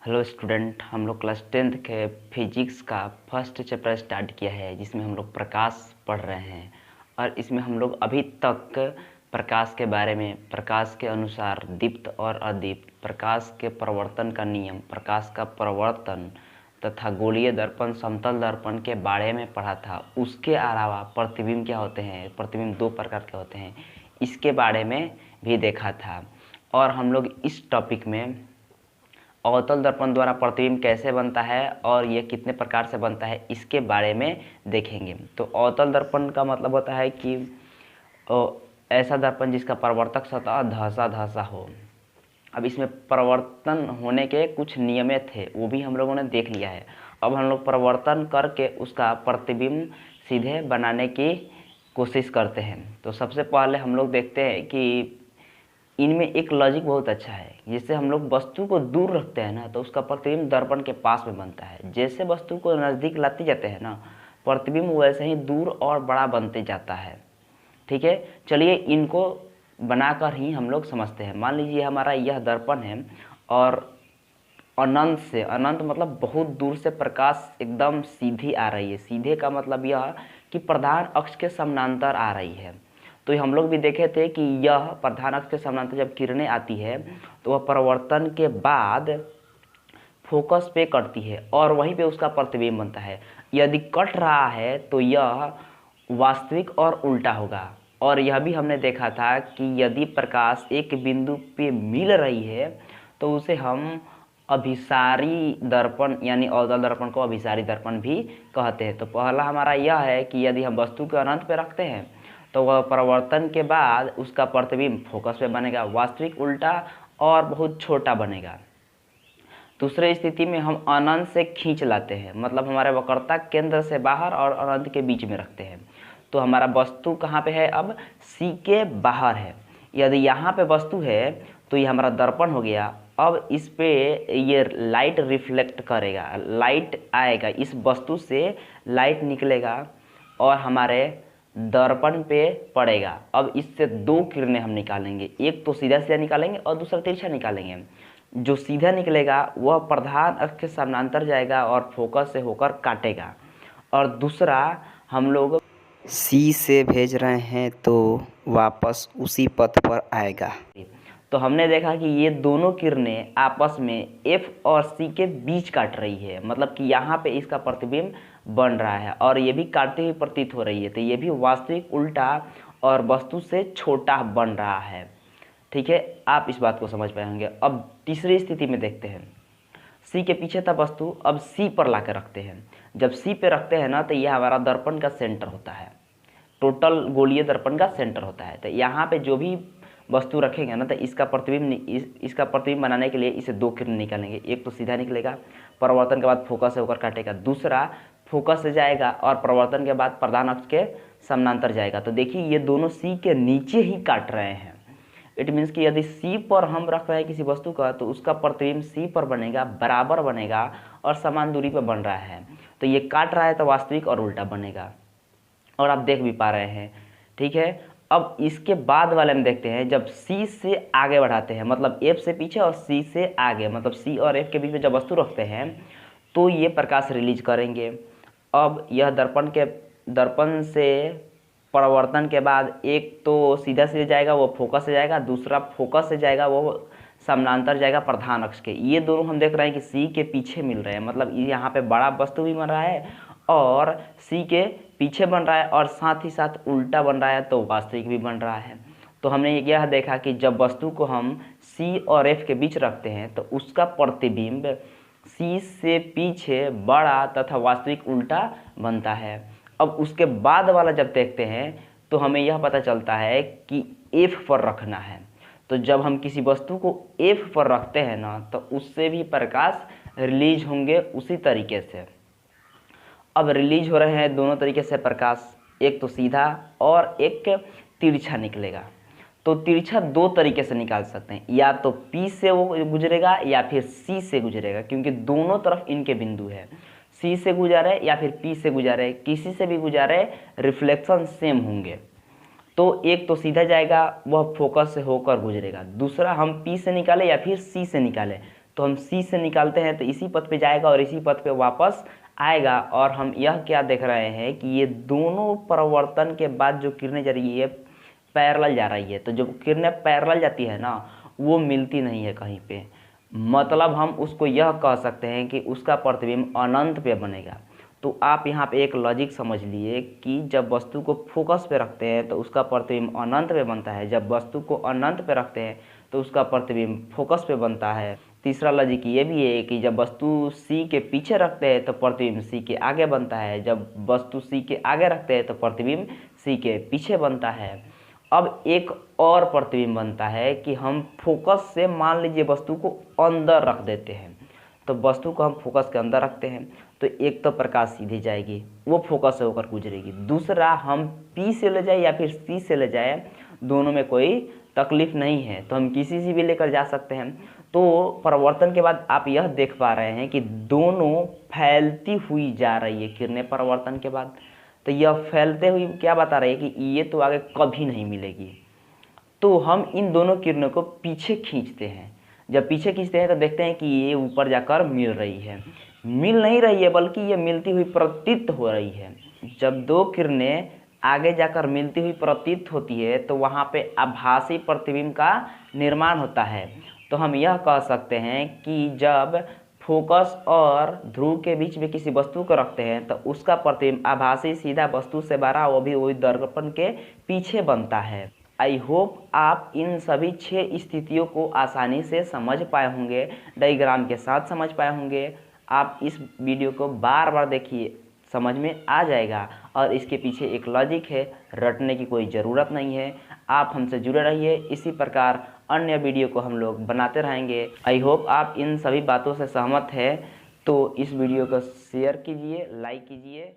Hello student, हम लोग class 10th के फिजिक्स का फर्स्ट चैप्टर स्टार्ट किया है जिसमें हम लोग प्रकाश पढ़ रहे हैं। और इसमें हम लोग अभी तक प्रकाश के बारे में, प्रकाश के अनुसार दीप्त और अदीप्त, प्रकाश के प्रवर्तन का नियम, प्रकाश का प्रवर्तन तथा गोलीय दर्पण, समतल दर्पण के बारे में पढ़ा था। उसके अलावा प्रतिबिंब क्या होते हैं, प्रतिबिंब दो प्रकार के होते हैं, इसके बारे में भी देखा था। और हम लोग इस टॉपिक में अवतल दर्पण द्वारा प्रतिबिंब कैसे बनता है और ये कितने प्रकार से बनता है इसके बारे में देखेंगे। तो अवतल दर्पण का मतलब होता है कि ऐसा दर्पण जिसका परावर्तक सतह धंसा धंसा हो। अब इसमें परिवर्तन होने के कुछ नियमें थे, वो भी हम लोगों ने देख लिया है। अब हम लोग परिवर्तन करके उसका प्रतिबिंब सीधे बनाने की कोशिश करते हैं। तो सबसे पहले हम लोग देखते हैं कि इनमें एक लॉजिक बहुत अच्छा है। जैसे हम लोग वस्तु को दूर रखते हैं ना, तो उसका प्रतिबिंब दर्पण के पास में बनता है। जैसे वस्तु को नज़दीक लाते जाते हैं ना, प्रतिबिंब वैसे ही दूर और बड़ा बनते जाता है। ठीक है, चलिए इनको बनाकर ही हम लोग समझते हैं। मान लीजिए हमारा यह दर्पण है और अनंत से, अनंत मतलब बहुत दूर से प्रकाश एकदम सीधी आ रही है। सीधे का मतलब यह कि प्रधान अक्ष के समानांतर आ रही है। तो हम लोग भी देखे थे कि यह प्रधान अक्ष के समानांतर जब किरणें आती है तो वह परिवर्तन के बाद फोकस पे कटती है और वहीं पे उसका प्रतिबिंब बनता है। यदि कट रहा है तो यह वास्तविक और उल्टा होगा। और यह भी हमने देखा था कि यदि प्रकाश एक बिंदु पे मिल रही है तो उसे हम अभिसारी दर्पण यानी अवतल दर्पण को अभिसारी दर्पण भी कहते हैं। तो पहला हमारा यह है कि यदि हम वस्तु के अनंत पे रखते हैं तो वह परिवर्तन के बाद उसका प्रतिबिंब फोकस पे बनेगा, वास्तविक उल्टा और बहुत छोटा बनेगा। दूसरे स्थिति में हम अनंत से खींच लाते हैं, मतलब हमारे वक्रता केंद्र से बाहर और अनंत के बीच में रखते हैं। तो हमारा वस्तु कहाँ पे है, अब सी के बाहर है। यदि यहाँ पे वस्तु है तो ये हमारा दर्पण हो गया। अब इस पे ये लाइट रिफ्लेक्ट करेगा, लाइट आएगा, इस वस्तु से लाइट निकलेगा और हमारे दर्पण पे पड़ेगा। अब इससे दो किरणें हम निकालेंगे, एक तो सीधा सीधा निकालेंगे और दूसरा तिरछा निकालेंगे। जो सीधा निकलेगा वह प्रधान अक्ष के समानांतर जाएगा और फोकस से होकर काटेगा, और दूसरा हम लोग सी से भेज रहे हैं तो वापस उसी पथ पर आएगा। तो हमने देखा कि ये दोनों किरणें आपस में F और C के बीच काट रही है, मतलब कि यहाँ पे इसका प्रतिबिंब बन रहा है और ये भी काटती हुई प्रतीत हो रही है। तो ये भी वास्तविक उल्टा और वस्तु से छोटा बन रहा है। ठीक है, आप इस बात को समझ पाए होंगे। अब तीसरी स्थिति में देखते हैं। C के पीछे था वस्तु, अब C पर ला के रखते हैं। जब C पे रखते हैं ना तो यह हमारा दर्पण का सेंटर होता है, टोटल गोलीय दर्पण का सेंटर होता है। तो यहाँ पे जो भी वस्तु रखेंगे ना तो इसका प्रतिबिंब बनाने के लिए इसे दो किरण निकालेंगे। एक तो सीधा निकलेगा, परिवर्तन के बाद फोकस से होकर काटेगा, दूसरा फोकस से जाएगा और परिवर्तन के बाद प्रधान अक्ष के समानांतर जाएगा। तो देखिए ये दोनों सी के नीचे ही काट रहे हैं। इट मीन्स कि यदि सी पर हम रख रहे हैं किसी वस्तु का तो उसका प्रतिबिंब सी पर बनेगा, बराबर बनेगा और समान दूरी पर बन रहा है। तो ये काट रहा है तो वास्तविक और उल्टा बनेगा, और आप देख भी पा रहे हैं। ठीक है, अब इसके बाद वाले में देखते हैं। जब C से आगे बढ़ाते हैं, मतलब F से पीछे और C से आगे, मतलब C और F के बीच में जब वस्तु रखते हैं तो ये प्रकाश रिलीज करेंगे। अब यह दर्पण से परिवर्तन के बाद एक तो सीधा सीधे जाएगा, वो फोकस से जाएगा, दूसरा फोकस से जाएगा, वो समानांतर जाएगा प्रधान अक्ष के। ये दोनों हम देख रहे हैं कि C के पीछे मिल रहे हैं, मतलब यहाँ पे बड़ा वस्तु भी बन रहा है और C के पीछे बन रहा है और साथ ही साथ उल्टा बन रहा है, तो वास्तविक भी बन रहा है। तो हमने यह देखा कि जब वस्तु को हम C और F के बीच रखते हैं तो उसका प्रतिबिंब C से पीछे बड़ा तथा वास्तविक उल्टा बनता है। अब उसके बाद वाला जब देखते हैं तो हमें यह पता चलता है कि F पर रखना है। तो जब हम किसी वस्तु को F पर रखते हैं ना तो उससे भी प्रकाश रिलीज होंगे उसी तरीके से। अब रिलीज हो रहे हैं दोनों तरीके से प्रकाश, एक तो सीधा और एक तिरछा निकलेगा। तो तिरछा दो तरीके से निकाल सकते हैं, या तो P से वो गुजरेगा या फिर C से गुजरेगा, क्योंकि दोनों तरफ इनके बिंदु है। C से गुजारे या फिर P से गुजारे, किसी से भी गुजारे, रिफ्लेक्शन सेम होंगे। तो एक तो सीधा जाएगा, वह फोकस से होकर गुजरेगा, दूसरा हम P से निकाले या फिर C से निकाले तो हम सी से निकालते हैं तो इसी पथ पे जाएगा और इसी पथ पे वापस आएगा। और हम यह क्या देख रहे हैं कि ये दोनों परिवर्तन के बाद जो किरणें जा रही है पैरेलल जा रही है। तो जब किरणें पैरेलल जाती है ना, वो मिलती नहीं है कहीं पे, मतलब हम उसको यह कह सकते हैं कि उसका प्रतिबिंब अनंत पे बनेगा। तो आप यहाँ पे एक लॉजिक समझ लिए कि जब वस्तु को फोकस पे रखते हैं तो उसका प्रतिबिंब अनंत पे बनता है, जब वस्तु को अनंत पे रखते हैं तो उसका प्रतिबिंब फोकस पे बनता है। तीसरा लॉजिक ये भी है कि जब वस्तु सी के पीछे रखते हैं तो प्रतिबिंब सी के आगे बनता है, जब वस्तु सी के आगे रखते हैं तो प्रतिबिंब सी के पीछे बनता है। अब एक और प्रतिबिंब बनता है कि हम फोकस से मान लीजिए वस्तु को अंदर रख देते हैं, तो वस्तु को हम फोकस के अंदर रखते हैं तो एक तो प्रकाश सीधे जाएगी, वो फोकस से होकर गुजरेगी। दूसरा, हम पी से ले जाए या फिर सी से ले जाए, दोनों में कोई तकलीफ नहीं है, तो हम किसी से भी लेकर जा सकते हैं। तो परिवर्तन के बाद आप यह देख पा रहे हैं कि दोनों फैलती हुई जा रही है किरणें परिवर्तन के बाद। तो यह फैलते हुई क्या बता रही है कि ये तो आगे कभी नहीं मिलेगी। तो हम इन दोनों किरणों को पीछे खींचते हैं। जब पीछे खींचते हैं तो देखते हैं कि ये ऊपर जाकर मिल रही है, मिल नहीं रही है बल्कि ये मिलती हुई प्रतीत हो रही है। जब दो किरणें आगे जाकर मिलती हुई प्रतीत होती है तो वहाँ पे आभासी प्रतिबिंब का निर्माण होता है। तो हम यह कह सकते हैं कि जब फोकस और ध्रुव के बीच में किसी वस्तु को रखते हैं तो उसका प्रतिबिंब आभासी सीधा वस्तु से बड़ा वो भी वही दर्पण के पीछे बनता है। आई होप आप इन सभी 6 स्थितियों को आसानी से समझ पाए होंगे, डायग्राम के साथ समझ पाए होंगे। आप इस वीडियो को बार बार देखिए, समझ में आ जाएगा और इसके पीछे एक लॉजिक है, रटने की कोई ज़रूरत नहीं है। आप हमसे जुड़े रहिए, इसी प्रकार अन्य वीडियो को हम लोग बनाते रहेंगे। आई होप आप इन सभी बातों से सहमत हैं, तो इस वीडियो को शेयर कीजिए, लाइक कीजिए।